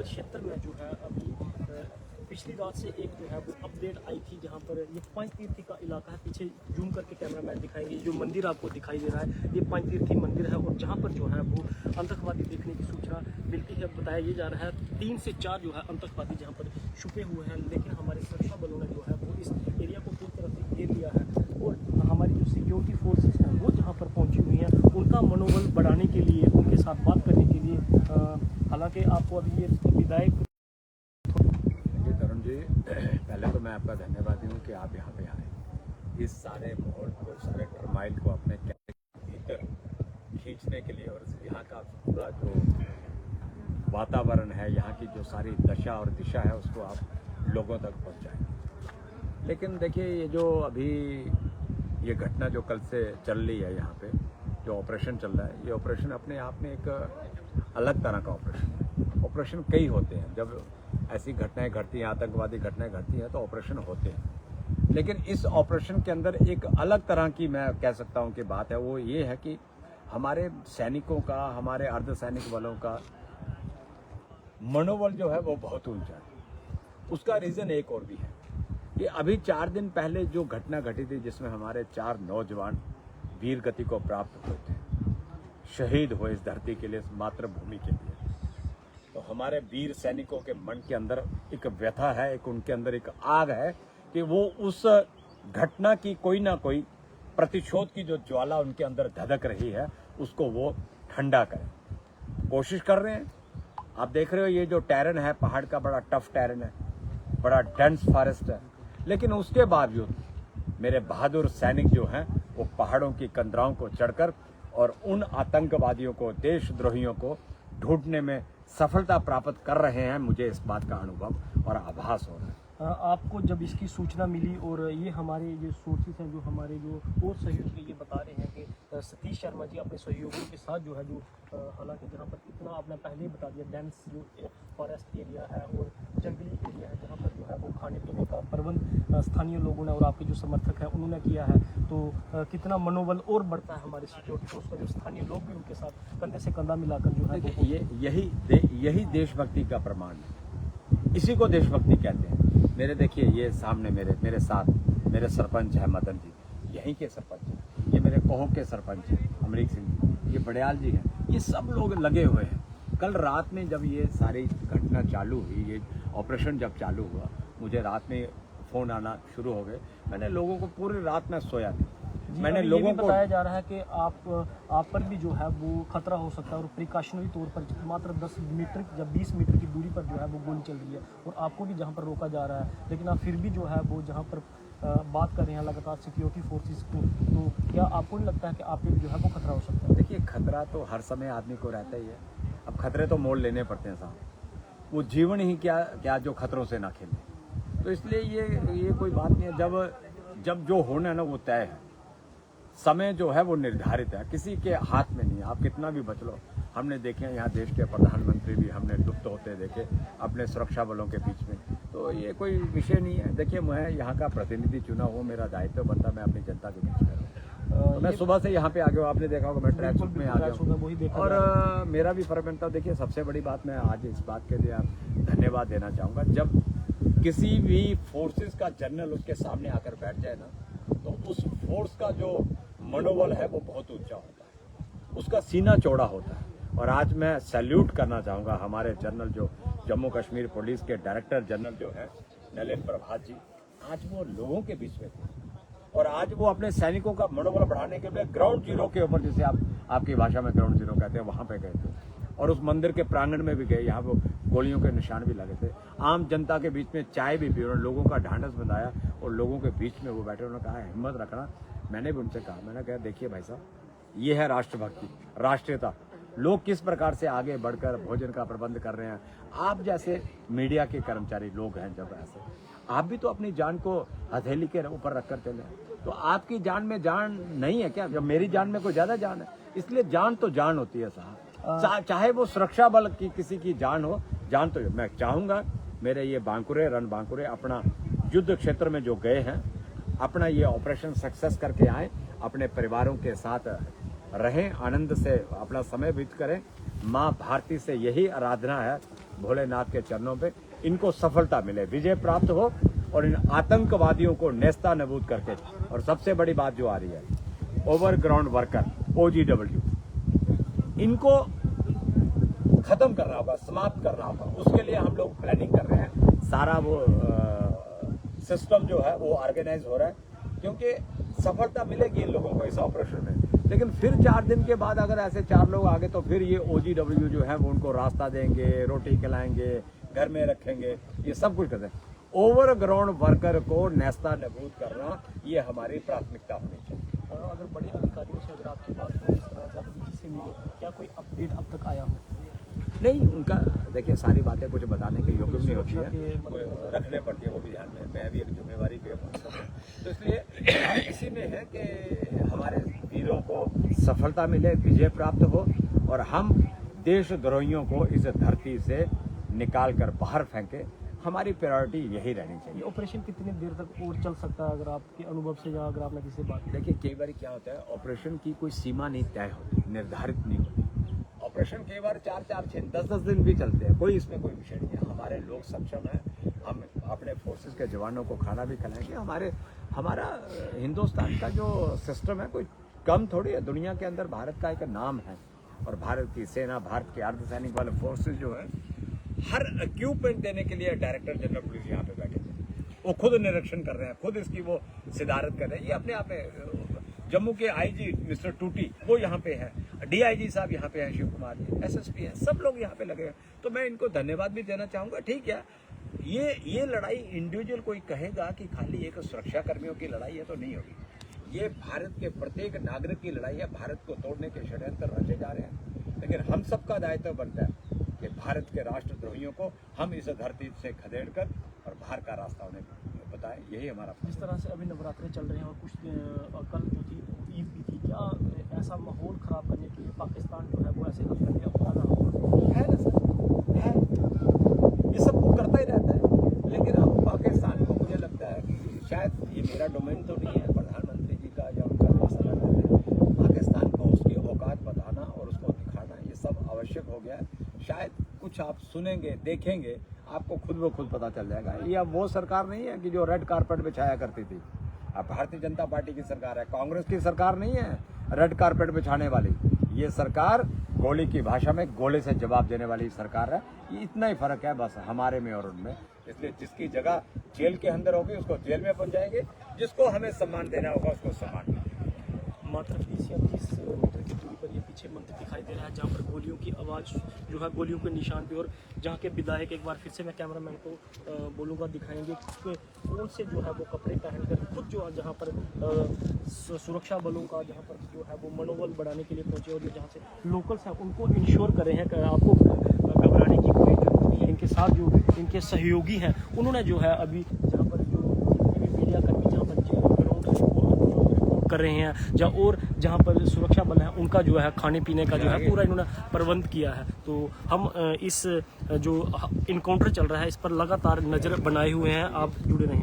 क्षेत्र में जो है अभी पिछली रात से एक जो है वो अपडेट आई थी, जहां पर ये पंचतीर्थी का इलाका है। पीछे जूम करके कैमरामैन दिखाएंगे, जो मंदिर आपको दिखाई दे रहा है ये पंचतीर्थी मंदिर है, और जहां पर जो है वो आतंकवादी देखने की सूचना मिलती है। बताया ये जा रहा है 3 से 4 जो है आतंकवादी जहां पर छुपे हुए हैं, लेकिन हमारे सुरक्षा बलों ने जो है वो इस एरिया को पूरी तरह से घेर लिया है, और हमारी जो सिक्योरिटी फोर्सेस हैं वो जहाँ पर पहुँची हुई हैं, उनका मनोबल बढ़ाने के लिए, उनके साथ बात करने के लिए, हालांकि आपको अभी ये विधायक जी, पहले तो मैं आपका धन्यवाद दूँ कि आप यहाँ पे आए, इस सारे माहौल को, सारे टर्माइल को अपने कैमरे के भीतर खींचने के लिए, और यहाँ का पूरा जो वातावरण है, यहाँ की जो सारी दशा और दिशा है, उसको आप लोगों तक पहुँचाएं। लेकिन देखिए, ये जो अभी ये घटना जो कल से चल रही है, यहाँ पे जो ऑपरेशन चल रहा है, ये ऑपरेशन अपने आप में एक अलग तरह का ऑपरेशन है। ऑपरेशन कई होते हैं, जब ऐसी घटनाएं घटती हैं, आतंकवादी घटनाएं घटती हैं, तो ऑपरेशन होते हैं। लेकिन इस ऑपरेशन के अंदर एक अलग तरह की, मैं कह सकता हूं कि बात है, वो ये है कि हमारे सैनिकों का, हमारे अर्धसैनिक बलों का मनोबल जो है वो बहुत ऊंचा है। उसका रीज़न एक और भी है कि अभी 4 दिन पहले जो घटना घटी थी, जिसमें हमारे 4 नौजवान वीर गति को प्राप्त हुए थे, शहीद हुए इस धरती के लिए, इस मातृभूमि के लिए, तो हमारे वीर सैनिकों के मन के अंदर एक व्यथा है, एक उनके अंदर एक आग है कि वो उस घटना की कोई ना कोई प्रतिशोध की जो ज्वाला उनके अंदर धधक रही है, उसको वो ठंडा करें, कोशिश कर रहे हैं। आप देख रहे हो, ये जो टेरेन है पहाड़ का, बड़ा टफ टेरेन है, बड़ा डेंस फॉरेस्ट है, लेकिन उसके बावजूद मेरे बहादुर सैनिक जो हैं वो पहाड़ों की कंदराओं को चढ़कर और उन आतंकवादियों को, देशद्रोहियों को ढूंढने में सफलता प्राप्त कर रहे हैं। मुझे इस बात का अनुभव और आभास हो रहा है। आपको जब इसकी सूचना मिली, और ये हमारे जो सोर्सेज हैं, जो हमारे जो और सहयोगी ये बता रहे हैं कि सतीश शर्मा जी अपने सहयोगियों के साथ जो है, जो हालांकि जहाँ पर इतना आपने पहले ही बता दिया, डेंस जो फॉरेस्ट एरिया है और जंगली एरिया है, जहाँ पर जो है वो खाने पीने का प्रबंध स्थानीय लोगों ने और आपके जो समर्थक हैं उन्होंने किया है, तो कितना मनोबल और बढ़ता है हमारे सिक्योरिटी फोर्स का, जो स्थानीय लोग भी उनके साथ कंधे से कंधा मिलाकर जो है, यही देशभक्ति का प्रमाण है, इसी को देशभक्ति कहते हैं। मेरे देखिए, ये सामने मेरे साथ मेरे सरपंच है मदन जी, यहीं के सरपंच हैं, ये मेरे कोह के सरपंच हैं अमरीक सिंह जी, ये बड़याल जी हैं, ये सब लोग लगे हुए हैं। कल रात में जब ये सारी घटना चालू हुई, ये ऑपरेशन जब चालू हुआ, मुझे रात में फ़ोन आना शुरू हो गए। मैंने लोगों को पूरी रात में सोया नहीं, मैंने लोगों को बताया जा रहा है कि आप पर भी जो है वो खतरा हो सकता है, और प्रिकॉशनरी तौर पर मात्र 10 मीटर या 20 मीटर की दूरी पर जो है वो गोली चल रही है, और आपको भी जहां पर रोका जा रहा है, लेकिन आप फिर भी जो है वो जहां पर बात कर रहे हैं लगातार सिक्योरिटी फोर्सेस को, तो क्या आपको नहीं लगता है कि आप पे जो है वो खतरा हो सकता है? देखिए, खतरा तो हर समय आदमी को रहता ही है। अब खतरे तो मोल लेने पड़ते हैं साहब, वो जीवन ही क्या जो खतरों से ना खेले। तो इसलिए ये कोई बात नहीं है। जब जो होना है ना वो तय है, समय जो है वो निर्धारित है, किसी के हाथ में नहीं है। आप कितना भी बच लो, हमने देखे हैं यहाँ देश के प्रधानमंत्री भी हमने लुप्त होते देखे अपने सुरक्षा बलों के बीच में, तो ये कोई विषय नहीं है। देखिए, मैं यहाँ का प्रतिनिधि चुना हूँ, मेरा दायित्व बनता मैं अपनी जनता के बीच में रहूँ। मैं सुबह से यहाँ पे आ गया, आपने देखा होगा मैं ट्रैक सूट में आ गया हूँ, और मेरा भी फर्क बनता है। देखिए, सबसे बड़ी बात मैं आज इस बात के लिए आप धन्यवाद देना चाहूँगा, जब किसी भी फोर्सेस का जनरल उसके सामने आकर बैठ जाए ना, तो उस फोर्स का जो मनोबल है वो बहुत ऊंचा होता है, उसका सीना चौड़ा होता है। और आज मैं सैल्यूट करना चाहूँगा हमारे जनरल, जो जम्मू कश्मीर पुलिस के डायरेक्टर जनरल जो है नलिन प्रभात जी, आज वो लोगों के बीच में थे, और आज वो अपने सैनिकों का मनोबल बढ़ाने के लिए ग्राउंड जीरो के ऊपर, जिसे आपकी भाषा में ग्राउंड जीरो कहते हैं, वहाँ पे गए थे, और उस मंदिर के प्रांगण में भी गए, यहाँ वो गोलियों के निशान भी लगे थे। आम जनता के बीच में चाय भी पी, उन्होंने लोगों का ढांढस बंधाया, और लोगों के बीच में वो बैठे, उन्होंने कहा हिम्मत रखना। मैंने भी उनसे कहा, मैंने कहा देखिए भाई साहब, ये है राष्ट्रभक्ति, राष्ट्रीयता। लोग किस प्रकार से आगे बढ़कर भोजन का प्रबंध कर रहे हैं। आप जैसे मीडिया के कर्मचारी लोग हैं, जब ऐसे आप भी तो अपनी जान को हथेली के ऊपर रखकर चले, तो आपकी जान में जान नहीं है क्या? जब मेरी जान में कोई ज्यादा जान है, इसलिए जान तो जान होती है साहब, चाहे वो सुरक्षा बल की किसी की जान हो, जान तो मैं चाहूंगा मेरे ये बांकुरे रण बांकुरे अपना युद्ध क्षेत्र में जो गए हैं, अपना ये ऑपरेशन सक्सेस करके आए, अपने परिवारों के साथ रहें, आनंद से अपना समय व्यतीत करें। माँ भारती से यही आराधना है भोलेनाथ के चरणों पे इनको सफलता मिले, विजय प्राप्त हो और इन आतंकवादियों को नेस्ता नबूद करके, और सबसे बड़ी बात जो आ रही है, ओवरग्राउंड वर्कर OGW, इनको खत्म करना होगा, समाप्त करना होगा। उसके लिए हम लोग प्लानिंग कर रहे हैं। सारा वो सिस्टम जो है वो ऑर्गेनाइज हो रहा है, क्योंकि सफलता मिलेगी इन लोगों को इस ऑपरेशन में। लेकिन फिर 4 दिन के बाद अगर ऐसे 4 लोग आगे, तो फिर ये OGW जो है वो उनको रास्ता देंगे, रोटी खिलाएंगे, घर में रखेंगे, ये सब कुछ करते हैं। ओवरग्राउंड वर्कर को नेस्ता नबूद करना, ये हमारी प्राथमिकता होनी चाहिए। और अगर बड़े अधिकारियों से अगर आपकी बात हो, इस तरह से आप किसी से मिले, क्या कोई अपडेट अब तक आया हो? नहीं, उनका देखिए सारी बातें कुछ बताने के योग्य नहीं होती है, रखने पड़ती है वो भी ध्यान में। मैं भी एक जिम्मेवारी पे हूँ, तो इसलिए इसी में है कि हमारे वीरों को सफलता मिले, विजय प्राप्त हो, और हम देशद्रोहियों को इस धरती से निकाल कर बाहर फेंके। हमारी प्रायोरिटी यही रहनी चाहिए। ये ऑपरेशन कितनी देर तक और चल सकता है, अगर आपके अनुभव से या अगर आपने किसी बात? देखिए कई बार क्या होता है, ऑपरेशन की कोई सीमा नहीं तय होती, निर्धारित नहीं होती। ऑपरेशन कई बार 4-4, 6, 10-10 दिन भी चलते हैं, कोई इसमें कोई विषय नहीं है। हमारे लोग सक्षम हैं, हम अपने फोर्सेस के जवानों को खाना भी खिलाएंगे। हमारा हिंदुस्तान का जो सिस्टम है कोई कम थोड़ी है, दुनिया के अंदर भारत का एक नाम है, और भारत की सेना, भारत के अर्धसैनिक वाले फोर्सेस जो है, हर इक्विपमेंट देने के लिए डायरेक्टर जनरल पुलिस यहाँ पे बैठे थे, वो खुद निरीक्षण कर रहे हैं, खुद इसकी वो सिदारत कर रहे हैं। ये अपने आप में जम्मू के IG मिस्टर टूटी वो यहाँ पे है, DIG साहब यहाँ पे हैं, शिव कुमार जी, SSP हैं, सब लोग यहाँ पे लगे हैं। तो मैं इनको धन्यवाद भी देना चाहूँगा। ठीक है, ये लड़ाई इंडिविजुअल कोई कहेगा कि खाली एक सुरक्षा कर्मियों की लड़ाई है, तो नहीं होगी। ये भारत के प्रत्येक नागरिक की लड़ाई है। भारत को तोड़ने के षड्यंत्र रचे जा रहे हैं, लेकिन हम सबका दायित्व बनता है कि भारत के राष्ट्रद्रोहियों को हम इस धरती से खदेड़ कर और बाहर का रास्ता उन्हें बताएं। यही हमारा। जिस तरह से अभी नवरात्रे चल रहे हैं और कुछ कल जो थी ईद भी थी, क्या ऐसा माहौल खराब करने के लिए पाकिस्तान जो है वो ऐसे हरकतें अपना रहा है ना सर, है, ये सब वो करता ही रहता है। लेकिन अब पाकिस्तान को मुझे लगता है कि शायद ये मेरा डोमेन तो नहीं है, प्रधानमंत्री जी का या उनका फैसला है। पाकिस्तान को उसकी औकात बताना और उसको दिखाना, ये सब आवश्यक हो गया है। शायद कुछ आप सुनेंगे, देखेंगे, आपको खुद ब खुद पता चल जाएगा। ये अब वो सरकार नहीं है कि जो रेड कारपेट बिछाया करती थी। अब भारतीय जनता पार्टी की सरकार है, कांग्रेस की सरकार नहीं है रेड कारपेट बिछाने वाली। ये सरकार गोली की भाषा में गोले से जवाब देने वाली सरकार है। ये इतना ही फर्क है बस हमारे में और उनमें। इसलिए जिसकी जगह जेल के अंदर होगी उसको जेल में पहुंचाएंगे, जिसको हमें सम्मान देना होगा उसको सम्मान देंगे। मात्र 20 या 30 मीटर की दूरी पर ये पीछे मंदिर दिखाई दे रहा है, जहाँ पर गोलियों की आवाज़ जो है, गोलियों के निशान पे, और जहाँ के विधायक, एक बार फिर से मैं कैमरामैन को बोलूँगा, दिखाएंगे कि कौन से जो है वो कपड़े पहनकर खुद जो जहाँ पर सुरक्षा बलों का जहाँ पर जो है वो मनोबल बढ़ाने के लिए पहुँचे, और ये जहाँ से लोकल्स हैं उनको इंश्योर कर रहे हैं कि आपको घबराने की कोई जरूरत नहीं है। इनके साथ जो इनके सहयोगी हैं उन्होंने जो है अभी जहाँ पर जो मीडिया कर्मी जहाँ पर कर रहे हैं, और जहाँ पर सुरक्षा बल है उनका जो है खाने पीने का जो है पूरा इन्होंने प्रबंध किया है। तो हम इस जो इनकाउंटर चल रहा है इस पर लगातार नज़र बनाए हुए हैं। आप जुड़े रहें।